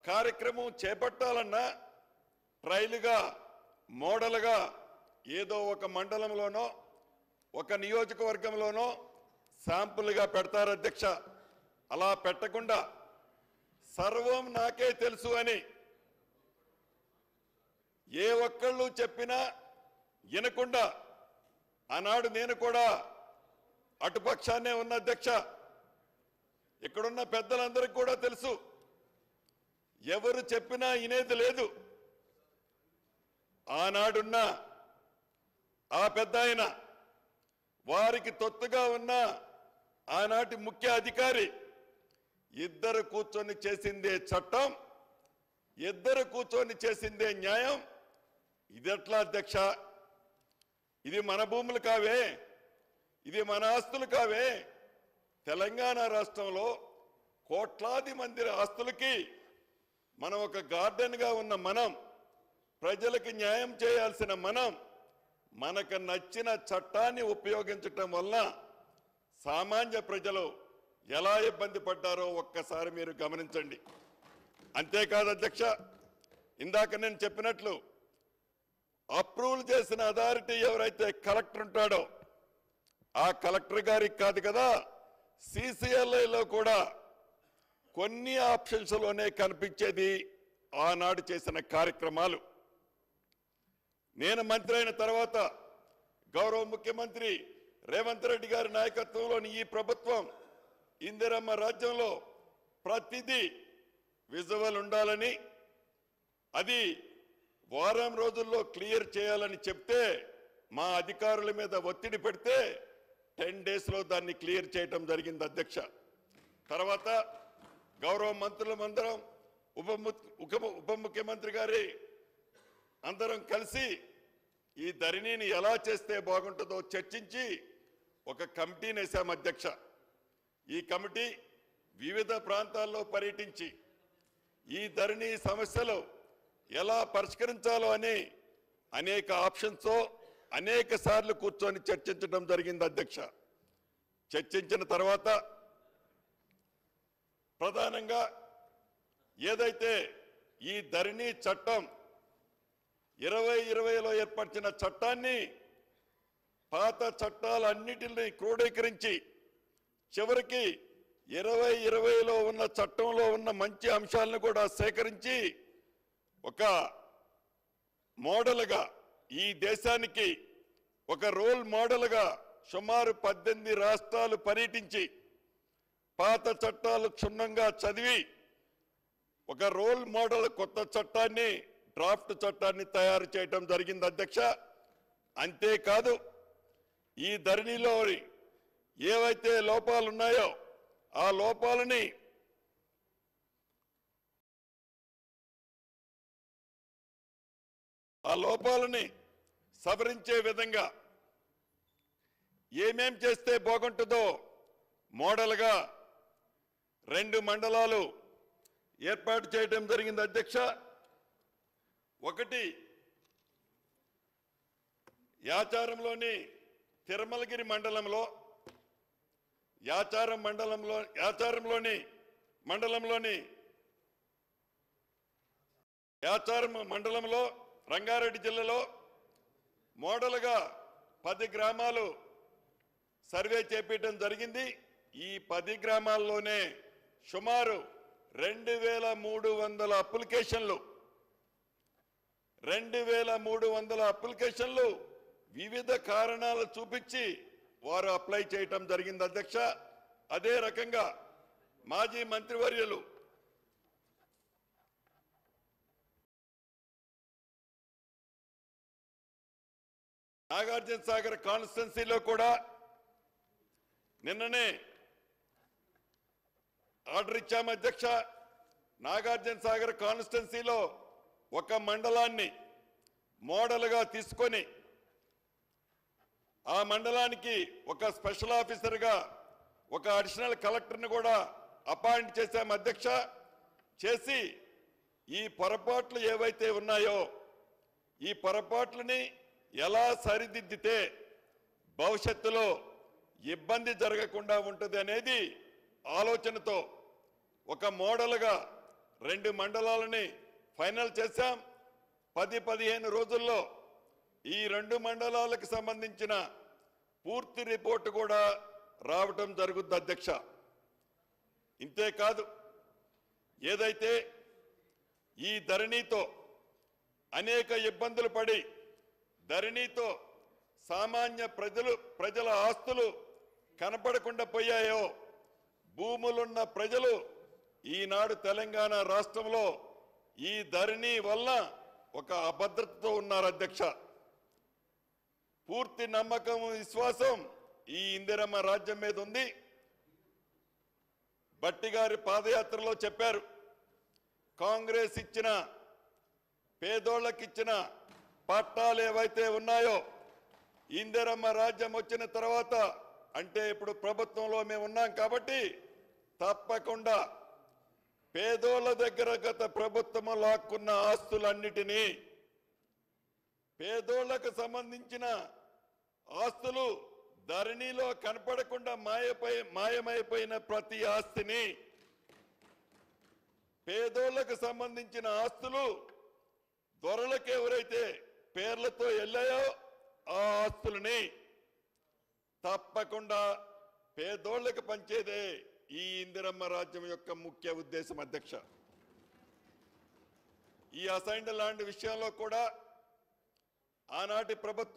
కార్యక్రమం చేపట్టాలన్నా ట్రైల్గా మోడల్గా ఏదో ఒక మండలంలోనో ఒక నియోజకవర్గంలోనో శాంపుల్గా పెడతారు అధ్యక్ష. అలా పెట్టకుండా సర్వం నాకే తెలుసు అని ఏ ఒక్కళ్ళు చెప్పినా వినకుండా ఆనాడు నేను కూడా అటుపక్షాన్నే ఉన్న అధ్యక్ష. ఇక్కడున్న పెద్దలందరికీ కూడా తెలుసు, ఎవరు చెప్పినా వినేది లేదు. ఆనాడున్న ఆ పెద్ద ఆయన, వారికి తొత్తుగా ఉన్న ఆనాటి ముఖ్య అధికారి ఇద్దరు కూర్చొని చేసిందే చట్టం, ఇద్దరు కూర్చొని చేసిందే న్యాయం. ఇదెట్లా అధ్యక్ష? ఇది మన భూములు కావే, ఇది మన ఆస్తులు కావే. తెలంగాణ రాష్ట్రంలో కోట్లాది మంది ఆస్తులకి మనం ఒక గార్డెన్గా ఉన్న మనం, ప్రజలకు న్యాయం చేయాల్సిన మనం, మనకు నచ్చిన చట్టాన్ని ఉపయోగించటం వల్ల సామాన్య ప్రజలు ఎలా ఇబ్బంది పడ్డారో ఒక్కసారి మీరు గమనించండి. అంతేకాదు అధ్యక్ష, ఇందాక నేను చెప్పినట్లు అప్రూవల్ చేసిన అథారిటీ ఎవరైతే కలెక్టర్ ఉంటాడో ఆ కలెక్టర్ గారికి కాదు కదా, CCLIలో కూడా కొన్ని ఆప్షన్స్లోనే కనిపించేది ఆనాడు చేసిన కార్యక్రమాలు. నేను మంత్రి అయిన తర్వాత గౌరవ ముఖ్యమంత్రి రేవంత్ రెడ్డి గారి నాయకత్వంలోని ఈ ప్రభుత్వం ఇందిరమ్మ రాజ్యంలో ప్రతిదీ విజువల్ ఉండాలని, అది వారం రోజుల్లో క్లియర్ చేయాలని చెప్తే మా అధికారుల మీద ఒత్తిడి పెడితే 10 డేస్లో దాన్ని క్లియర్ చేయటం జరిగింది అధ్యక్ష. తర్వాత గౌరవ మంత్రులందరం ఉప ముఖ్యమంత్రి గారి అందరం కలిసి ఈ ధరణిని ఎలా చేస్తే బాగుంటుందో చర్చించి ఒక కమిటీని వేసాం అధ్యక్ష. ఈ కమిటీ వివిధ ప్రాంతాల్లో పర్యటించి ఈ ధరణి సమస్యలు ఎలా పరిష్కరించాలో అని అనేక ఆప్షన్స్తో అనేక సార్లు కూర్చొని చర్చించడం జరిగింది అధ్యక్ష. చర్చించిన తర్వాత ప్రధానంగా ఏదైతే ఈ ధరణి చట్టం 2020లో ఏర్పరిచిన చట్టాన్ని పాత చట్టాలన్నిటిని క్రోడీకరించి చివరికి 2020లో ఉన్న చట్టంలో ఉన్న మంచి అంశాలను కూడా సేకరించి ఒక మోడల్గా ఈ దేశానికి ఒక రోల్ మోడల్గా సుమారు 18 రాష్ట్రాలు పర్యటించి పాత చట్టాలు క్షుణ్ణంగా చదివి ఒక రోల్ మోడల్ కొత్త చట్టాన్ని, డ్రాఫ్ట్ చట్టాన్ని తయారు చేయడం జరిగింది అధ్యక్ష. అంతేకాదు ఈ ధరణిలో ఏవైతే లోపాలు ఉన్నాయో ఆ లోపాలని సవరించే విధంగా ఏమేం చేస్తే బాగుంటుందో మోడల్గా 2 మండలాలు ఏర్పాటు చేయడం జరిగింది అధ్యక్ష. ఒకటి యాచారంలోని తిరుమలగిరి మండలంలో, యాచారం మండలంలో రంగారెడ్డి జిల్లాలో మోడల్గా 10 గ్రామాలు సర్వే చేపట్టడం జరిగింది. ఈ 10 గ్రామాల్లోనే సుమారు 2300 అప్లికేషన్లు వివిధ కారణాలు చూపించి వారు అప్లై చేయటం జరిగింది అధ్యక్ష. అదే రకంగా మాజీ మంత్రివర్యులు నాగార్జున సాగర్ కాన్స్టిట్యున్సీలో కూడా నిన్ననే ఆర్డర్ ఇచ్చాము అధ్యక్ష. నాగార్జున సాగర్ కాన్స్టిట్యున్సీలో ఒక మండలాన్ని మోడల్గా తీసుకొని ఆ మండలానికి ఒక స్పెషల్ ఆఫీసర్గా ఒక అడిషనల్ కలెక్టర్ని కూడా అపాయింట్ చేశాము అధ్యక్ష. చేసి ఈ పొరపాట్లు ఏవైతే ఉన్నాయో ఈ పొరపాట్లని ఎలా సరిదిద్దితే భవిష్యత్తులో ఇబ్బంది జరగకుండా ఉంటుంది అనేది ఆలోచనతో ఒక మోడల్గా 2 మండలాలని ఫైనల్ చేశాం. 10-15 రోజుల్లో ఈ 2 మండలాలకు సంబంధించిన పూర్తి రిపోర్టు కూడా రావటం జరుగుద్ది అధ్యక్ష. ఇంతేకాదు, ఏదైతే ఈ ధరణితో అనేక ఇబ్బందులు పడి ధరణితో సామాన్య ప్రజల ఆస్తులు కనపడకుండా పోయాయో, భూములున్న ప్రజలు ఈనాడు తెలంగాణ రాష్ట్రంలో ఈ ధరణి వల్ల ఒక అభద్రతతో ఉన్నారు అధ్యక్ష. పూర్తి నమ్మకం, విశ్వాసం ఈ ఇందిరమ్మ రాజ్యం మీద ఉంది. భట్టి గారి పాదయాత్రలో చెప్పారు, కాంగ్రెస్ ఇచ్చిన పేదోళ్ళకిచ్చిన పట్టాలు ఏవైతే ఉన్నాయో ఇందిరమ్మ రాజ్యం వచ్చిన తర్వాత, అంటే ఇప్పుడు ప్రభుత్వంలో మేము ఉన్నాం కాబట్టి తప్పకుండా పేదోళ్ళ దగ్గర గత ప్రభుత్వం లాక్కున్న ఆస్తులన్నిటినీ, పేదోళ్లకు సంబంధించిన ఆస్తులు, ధరణిలో కనపడకుండా మాయమైపోయిన ప్రతి ఆస్తిని, పేదోళ్లకు సంబంధించిన ఆస్తులు దొరలకు ఎవరైతే పేర్లతో వెళ్ళాయో ఆ ఆస్తులని తప్పకుండా పేదోళ్లకు పంచేదే ఈ ఇందిరమ్మ రాజ్యం యొక్క ముఖ్య ఉద్దేశం అధ్యక్ష. ఈ అసైన్డ్ ల్యాండ్ విషయంలో కూడా ఆనాటి ప్రభుత్వం